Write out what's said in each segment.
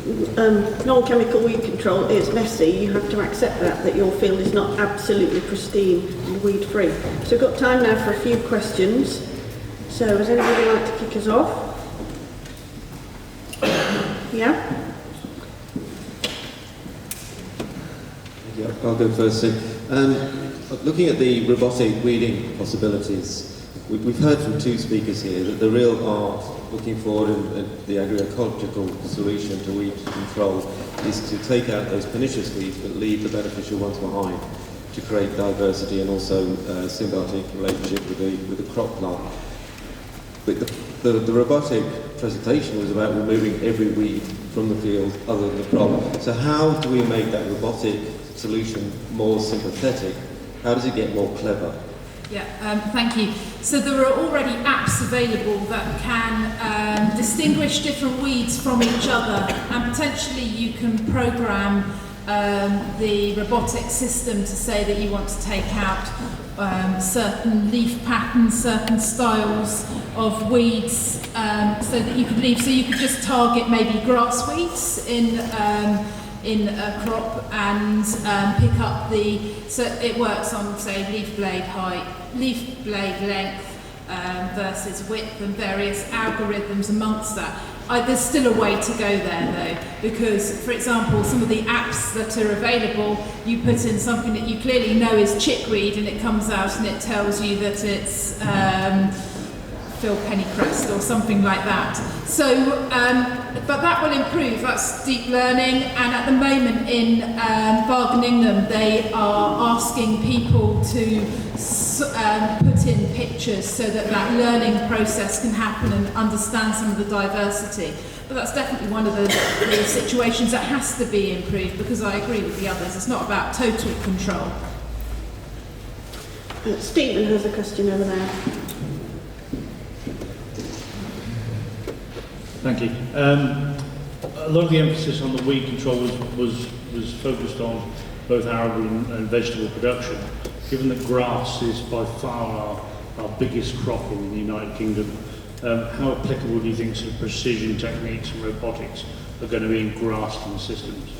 non-chemical weed control is messy. You have to accept that your field is not absolutely pristine and weed-free. So we've got time now for a few questions. So does anybody like to kick us off? Yeah? Yeah, I'll go first. So, looking at the robotic weeding possibilities, we've heard from two speakers here that the real art looking forward in the agroecological solution to weed control is to take out those pernicious weeds but leave the beneficial ones behind to create diversity and also symbiotic relationship with the crop plant. But the robotic presentation was about removing every weed from the field other than the crop. So how do we make that robotic solution more sympathetic? How does it get more clever? Yeah, thank you. So there are already apps available that can distinguish different weeds from each other, and potentially you can program the robotic system to say that you want to take out certain leaf patterns, certain styles of weeds, so that you could leave. So you could just target maybe grass weeds in a crop and pick up so it works on, say, leaf blade height, leaf blade length versus width, and various algorithms amongst that. There's still a way to go there though, because, for example, some of the apps that are available, you put in something that you clearly know is chickweed and it comes out and it tells you that it's Phil Pennycrest or something like that. So, but that will improve, that's deep learning, and at the moment in Wageningen they are asking people to put in pictures so that learning process can happen and understand some of the diversity. But that's definitely one of the situations that has to be improved, because I agree with the others, it's not about total control. Stephen has a question over there. Thank you. A lot of the emphasis on the weed control was focused on both arable and vegetable production. Given that grass is by far our biggest crop in the United Kingdom, how applicable do you think sort of precision techniques and robotics are going to be in grassland systems?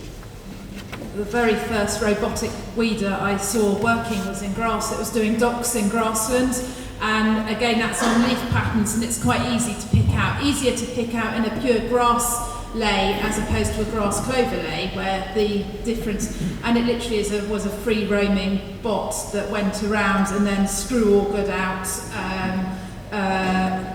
The very first robotic weeder I saw working was in grass. It was doing docks in grassland, and again that's on leaf patterns, and it's quite easy to pick out. Easier to pick out in a pure grass lay as opposed to a grass clover lay, where the difference, and it literally was a free roaming bot that went around and then screw augured out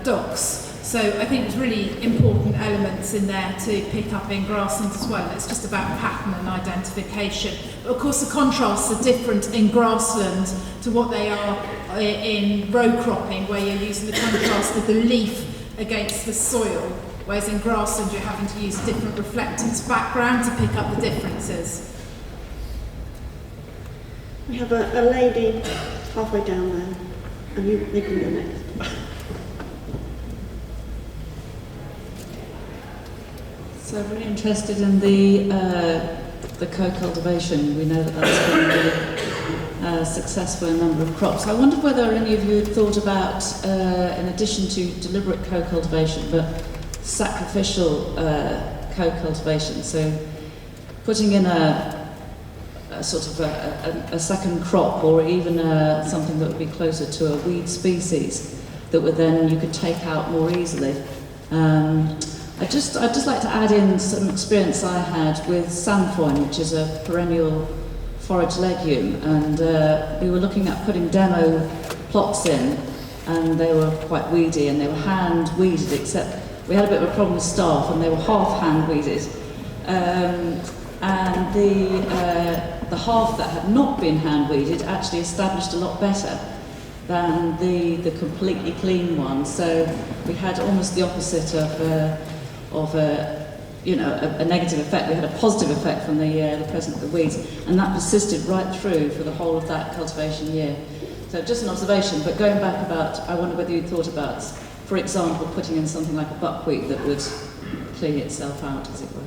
docks. So I think there's really important elements in there to pick up in grassland as well. It's just about pattern and identification. But of course the contrasts are different in grassland to what they are in row cropping, where you're using the contrast of the leaf against the soil, whereas in grassland you're having to use a different reflectance background to pick up the differences. We have a lady halfway down there, and you can go next. So I'm really interested in the co-cultivation. We know that that's been really successful in a number of crops. I wondered whether any of you had thought about, in addition to deliberate co-cultivation, but sacrificial co-cultivation. So putting in a sort of a second crop, or even something that would be closer to a weed species that would then you could take out more easily. I'd just like to add in some experience I had with sainfoin, which is a perennial forage legume, and we were looking at putting demo plots in, and they were quite weedy, and they were hand weeded, except we had a bit of a problem with staff, and they were half hand weeded, and the half that had not been hand weeded actually established a lot better than the completely clean one. So we had almost the opposite of a negative effect. We had a positive effect from the presence of the weeds, and that persisted right through for the whole of that cultivation year. So just an observation, but going back I wonder whether you thought about, for example, putting in something like a buckwheat that would clean itself out, as it were.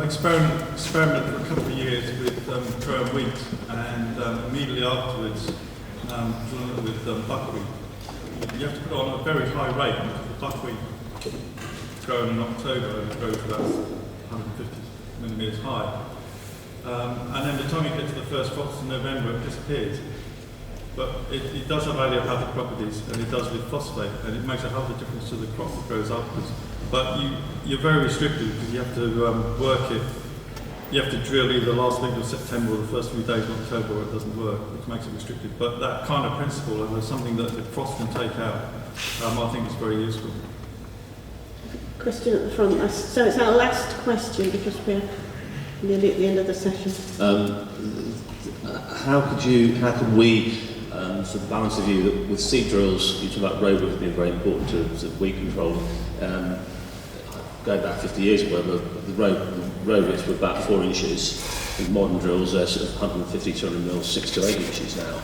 Experimented for a couple of years with drone wheat, and immediately afterwards with buckwheat. You have to put on a very high rate of buckwheat grown in October and it grows about 150 millimetres high. And then by the time you get to the first frost in November, it disappears. But it does have allelopathic properties, and it does with phosphate, and it makes a hell of a difference to the crop that grows afterwards. But you're very restricted because you have to work it. You have to drill either the last week of September or the first few days of October, or it doesn't work, which makes it restricted. But that kind of principle, and there's something that the frost can take out, I think is very useful. Question at the front. So it's our last question because we're nearly at the end of the session. How can we sort of balance the view that with seed drills, you talk about row width being very important to sort of weed control. Going back 50 years ago, the row widths were about 4 inches. With modern drills, they're sort of 150, 200 mils, 6 to 8 inches now.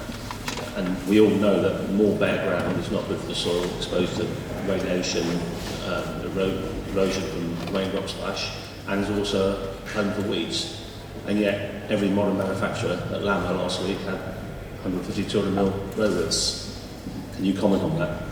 And we all know that more bare ground is not good for the soil, exposed to radiation, erosion from raindrop splash, and is also home for weeds. And yet, every modern manufacturer at Lamo last week had 150, 200 mil row widths. Can you comment on that?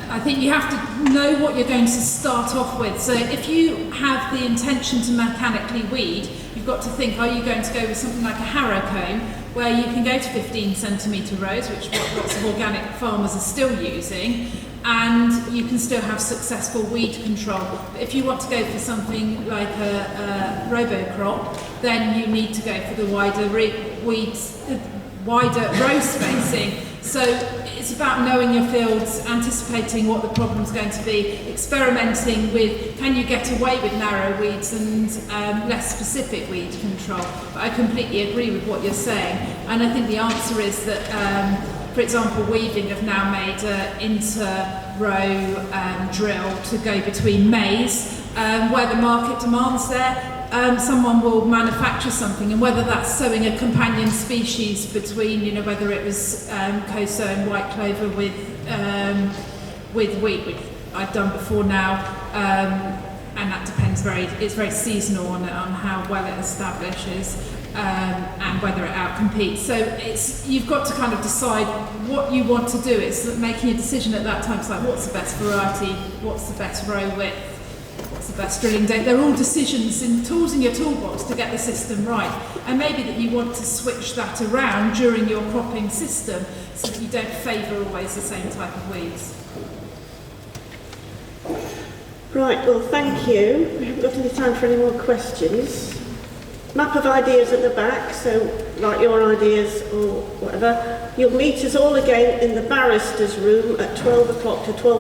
I think you have to know what you're going to start off with. So if you have the intention to mechanically weed, you've got to think, are you going to go with something like a harrow comb, where you can go to 15 centimetre rows, which lots of organic farmers are still using, and you can still have successful weed control. But if you want to go for something like a robo-crop, then you need to go for the wider row spacing. So it's about knowing your fields, anticipating what the problem's going to be, experimenting with can you get away with narrow weeds and less specific weed control. But I completely agree with what you're saying, and I think the answer is that, for example, weaving have now made an inter-row drill to go between maize, where the market demand's there. Someone will manufacture something, and whether that's sowing a companion species between, whether it was coso and white clover with wheat, which I've done before now, and that depends it's very seasonal on how well it establishes and whether it outcompetes. So you've got to kind of decide what you want to do. It's making a decision at that time. It's like, what's the best variety? What's the best row width? What's the best drilling date? They're all decisions and tools in your toolbox to get the system right. And maybe that you want to switch that around during your cropping system so that you don't favour always the same type of weeds. Right, well, thank you. We haven't got any time for any more questions. Map of ideas at the back, so write your ideas or whatever. You'll meet us all again in the barristers' room at 12 o'clock to 12.